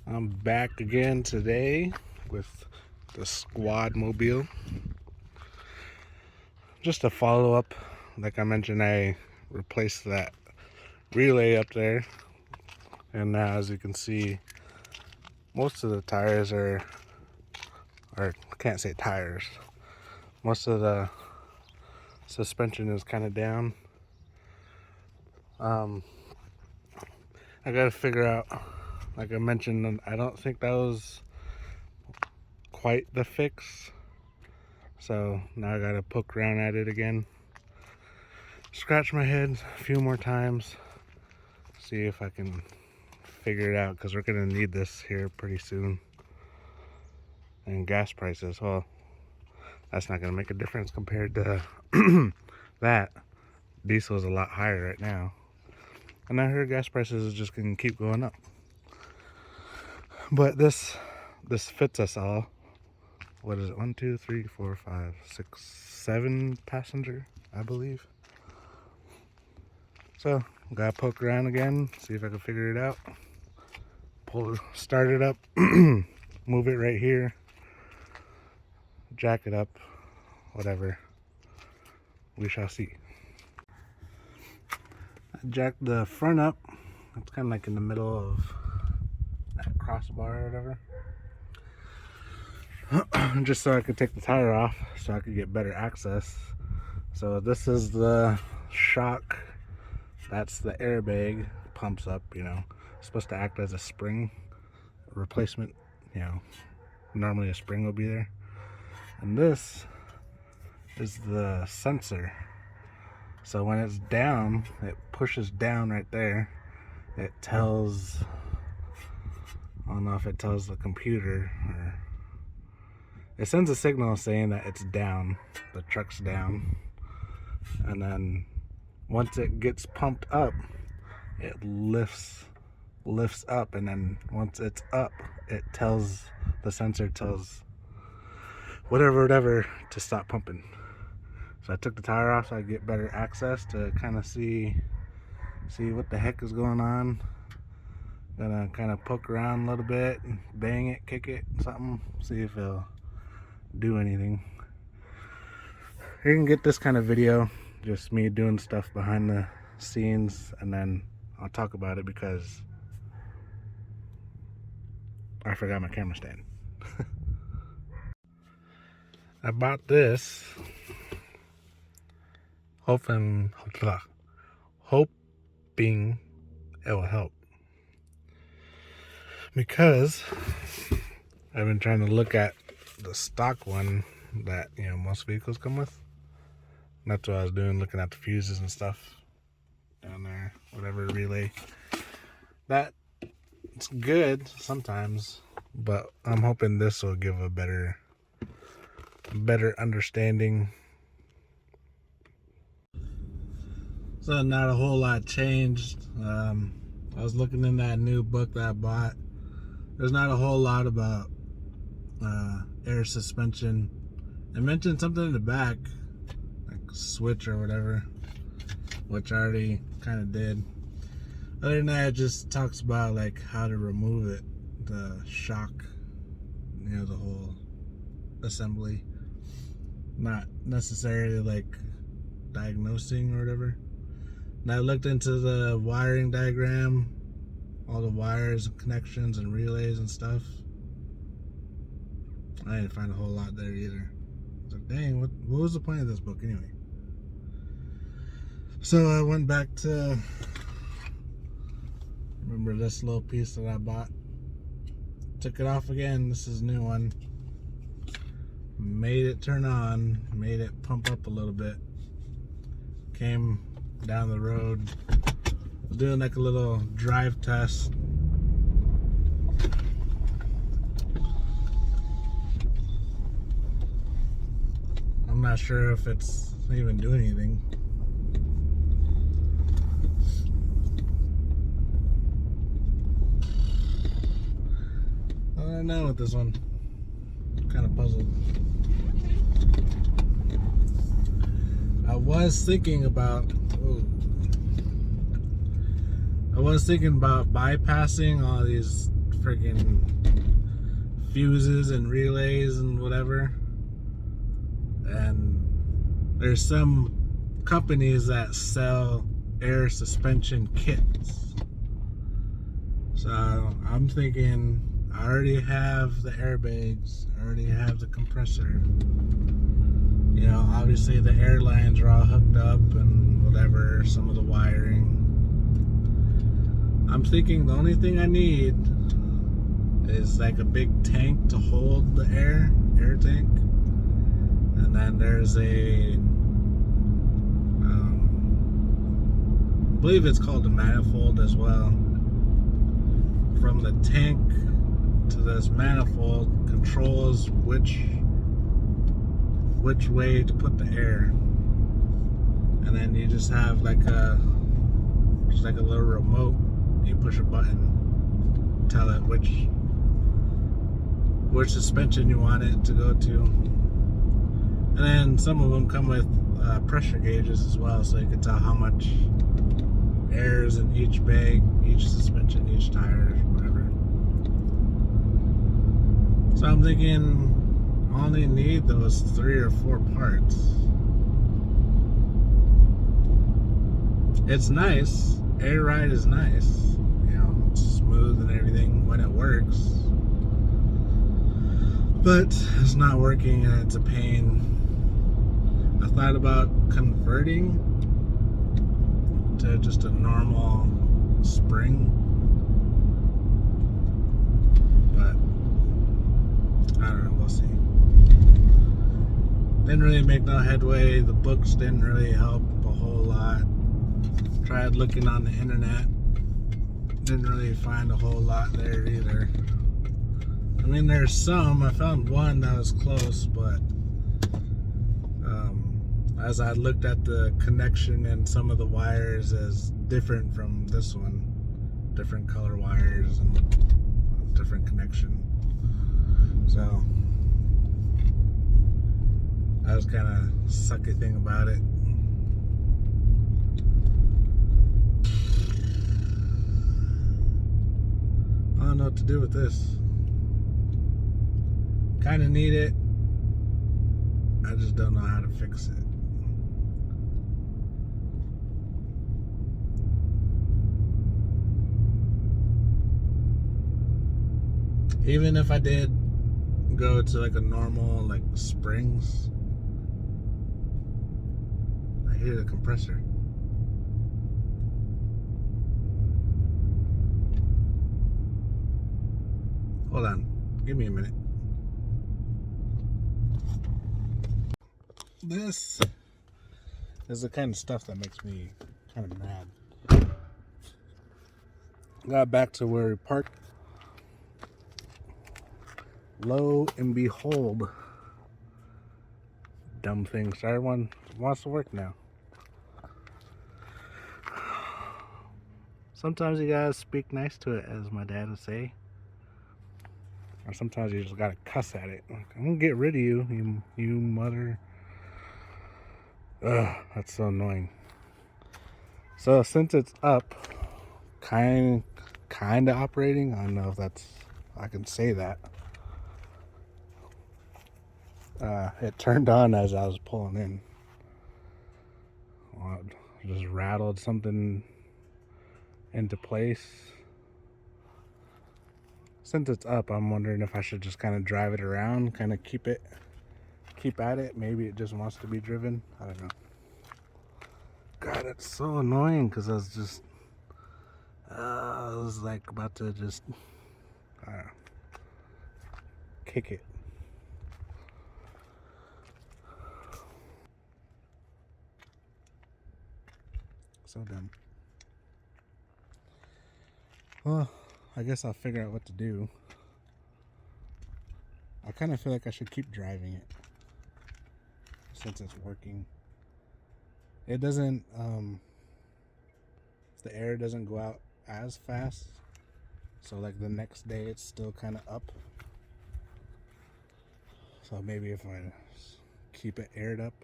I'm back again today with the squad mobile. Just a follow up. Like I mentioned, I replaced that relay up there, and now as you can see, most of the tires or I can't say tires, most of the suspension is kind of down. I gotta figure out, like I mentioned, I don't think that was quite the fix, so now I gotta poke around at it again, scratch my head a few more times, see if I can figure it out, because we're gonna need this here pretty soon. And gas prices, well, that's not gonna make a difference compared to that. Diesel is a lot higher right now, and I heard gas prices is just gonna keep going up. But this fits us all. What is it? 1, 2, 3, 4, 5, 6, 7 passenger, I believe. So gotta poke around again, see if I can figure it out. Start it up, move it right here, jack it up, whatever. We shall see. I jacked the front up. It's kind of like in the middle of that crossbar or whatever. Just so I could take the tire off, so I could get better access. So this is the shock. That's the airbag. Pumps up, you know. It's supposed to act as a spring replacement. You know, normally a spring will be there. And this is the sensor. So when it's down, it pushes down right there. It tells, I don't know if it tells the computer, or it sends a signal saying that it's down, the truck's down. And then once it gets pumped up, it lifts up, and then once it's up, it tells, the sensor tells whatever to stop pumping. So I took the tire off so I get better access to kind of see what the heck is going on. Gonna kind of poke around a little bit, bang it, kick it, something, see if it'll do anything. You can get this kind of video, just me doing stuff behind the scenes, and then I'll talk about it because I forgot my camera stand. I bought this hoping it will help, because I've been trying to look at the stock one that, you know, most vehicles come with. And that's what I was doing, looking at the fuses and stuff down there, whatever relay. That it's good sometimes, but I'm hoping this will give a better understanding. So not a whole lot changed. I was looking in that new book that I bought. There's not a whole lot about air suspension. It mentioned something in the back, like switch or whatever, which I already kind of did. Other than that, it just talks about like how to remove it, the shock, you know, the whole assembly. Not necessarily like diagnosing or whatever. And I looked into the wiring diagram, all the wires and connections and relays and stuff. I didn't find a whole lot there either. I was like, dang, what was the point of this book anyway? So I went back to, remember this little piece that I bought? Took it off again. This is a new one. Made it turn on, made it pump up a little bit. Came down the road, was doing like a little drive test. I'm not sure if it's even doing anything. I don't know with this one. I'm kind of puzzled. I was thinking about bypassing all these freaking fuses and relays and whatever. And there's some companies that sell air suspension kits. So I'm thinking, I already have the airbags, I already have the compressor. You know, obviously the air lines are all hooked up and whatever, some of the wiring. I'm thinking the only thing I need is like a big tank to hold the air tank. And then there's I believe it's called a manifold as well. From the tank to this manifold controls which way to put the air, and then you just have like a little remote. You push a button, tell it which suspension you want it to go to, and then some of them come with pressure gauges as well, so you can tell how much air is in each bag, each suspension, each tire, whatever. So I'm thinking I only need those 3 or 4 parts. It's nice. Air ride is nice. You know, it's smooth and everything when it works. But it's not working and it's a pain. I thought about converting to just a normal spring, but I don't know, we'll see. Didn't really make no headway. The books didn't really help a whole lot. Tried looking on the internet, didn't really find a whole lot there either. I mean, there's some. I found one that was close, but as I looked at the connection and some of the wires as different from this one, different color wires and different connection. So that was kind of sucky thing about it. I don't know what to do with this. Kind of need it. I just don't know how to fix it. Even if I did go to like a normal like springs, I hear the compressor. Hold on, give me a minute. This is the kind of stuff that makes me kind of mad. Got back to where we parked. Lo and behold, dumb thing started wants to work now. Sometimes you gotta speak nice to it, as my dad would say. Or sometimes you just gotta cuss at it. Like, I'm gonna get rid of you, you mother. Ugh, that's so annoying. So since it's up, kind of operating. I don't know if I can say that. It turned on as I was pulling in. Well, it just rattled something into place. Since it's up, I'm wondering if I should just kind of drive it around, kind of keep at it. Maybe it just wants to be driven. I don't know. God, it's so annoying because I was like about to just kick it. So dumb. Well, I guess I'll figure out what to do. I kind of feel like I should keep driving it since it's working. It doesn't, the air doesn't go out as fast. So like the next day it's still kind of up. So maybe if I keep it aired up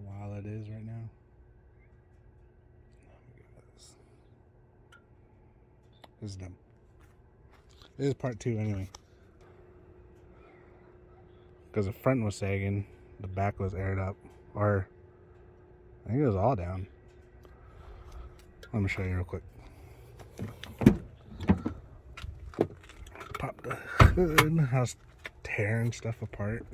while it is right now. This is dumb. This is part 2 anyway. Because the front was sagging, the back was aired up. Or, I think it was all down. Let me show you real quick. Pop the hood. I was tearing stuff apart.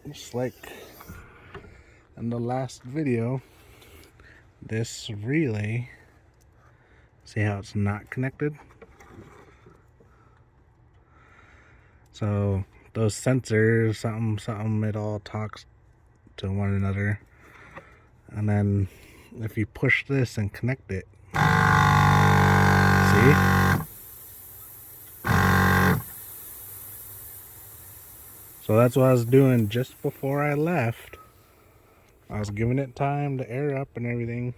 Just like in the last video, this relay, see how it's not connected? So those sensors, something, it all talks to one another. And then if you push this and connect it, see? So that's what I was doing just before I left. I was giving it time to air up and everything,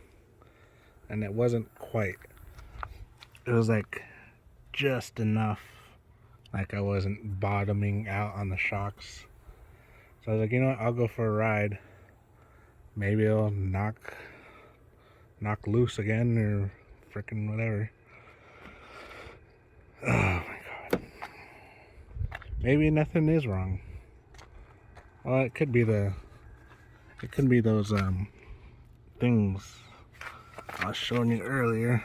and it wasn't quite. It was like just enough, like I wasn't bottoming out on the shocks. So I was like, you know what, I'll go for a ride. Maybe it'll knock loose again or freaking whatever. Oh my god. Maybe nothing is wrong. Well, it could be those things I was showing you earlier.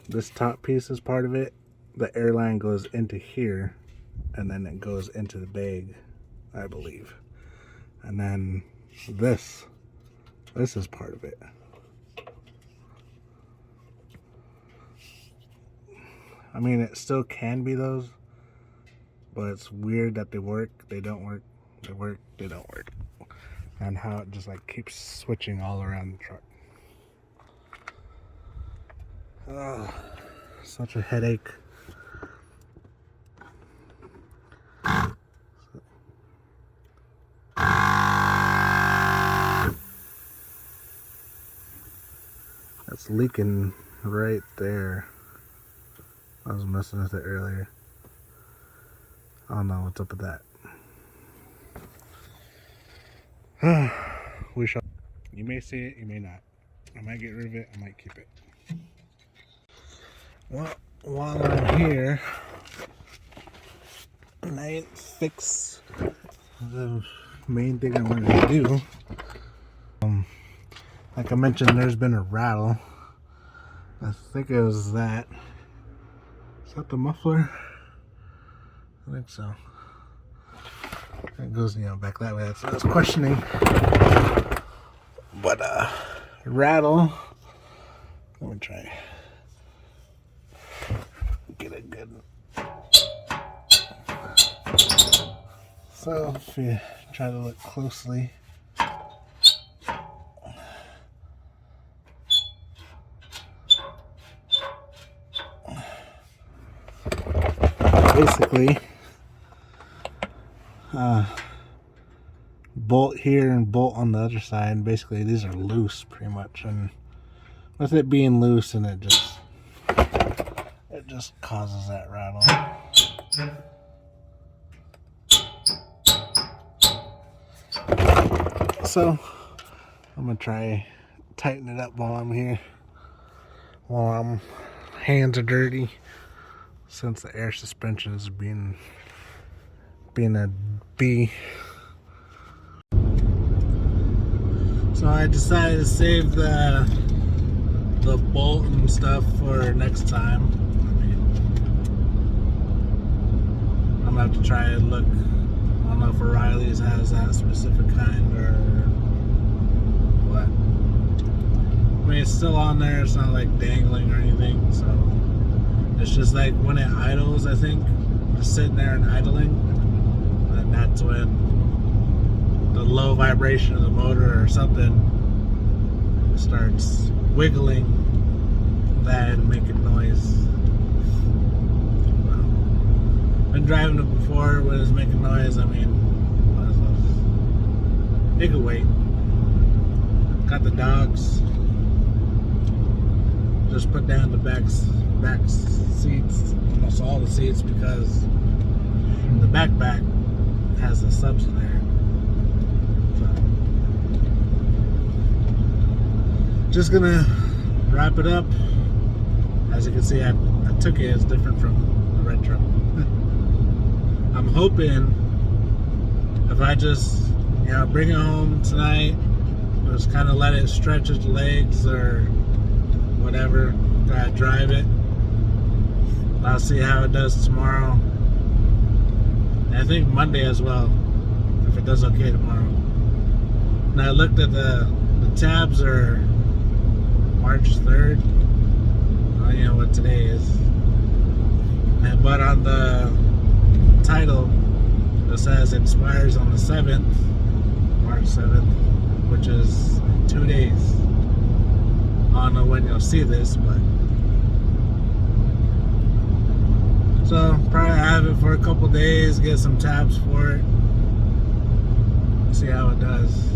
This top piece is part of it. The airline goes into here, and then it goes into the bag, I believe. And then this is part of it. I mean, it still can be those, but it's weird that they work, they don't work, they work, they don't work. And how it just like keeps switching all around the truck. Oh, such a headache. That's leaking right there. I was messing with it earlier. I don't know what's up with that. We shall. You may see it, you may not. I might get rid of it, I might keep it. Well, while I'm here, and I didn't fix the main thing I wanted to do. Like I mentioned, there's been a rattle. I think it was that. Is that the muffler? I think so. It goes, back that way. That's what I was questioning. But rattle. Let me try. Get it good. So if you try to look closely, basically bolt here and bolt on the other side. Basically these are loose pretty much, and with it being loose, and it just causes that rattle. So I'm gonna try tighten it up while I'm here, while hands are dirty, since the air suspension is being a B. So I decided to save the bolt and stuff for next time. I'm gonna have to try and look. I don't know if O'Reilly's has that specific kind or what. I mean, it's still on there. It's not like dangling or anything. So it's just like when it idles, I think, just sitting there and idling, and that's when the low vibration of the motor or something starts wiggling that and making noise. Well, been driving it before when it's making noise. I mean, it could wait. Got the dogs. Just put down the back seats, almost all the seats, because the back has the subs in there. So just gonna wrap it up. As you can see, I took it. It's different from the red truck. I'm hoping if I just, bring it home tonight, just kind of let it stretch its legs or whatever, gotta drive it. I'll see how it does tomorrow. And I think Monday as well, if it does okay tomorrow. And I looked at the tabs are March 3rd. I don't know what today is. But on the title, it says it expires on the 7th, March 7th, which is in 2 days. I don't know when you'll see this, but so probably have it for a couple days, get some tabs for it, see how it does.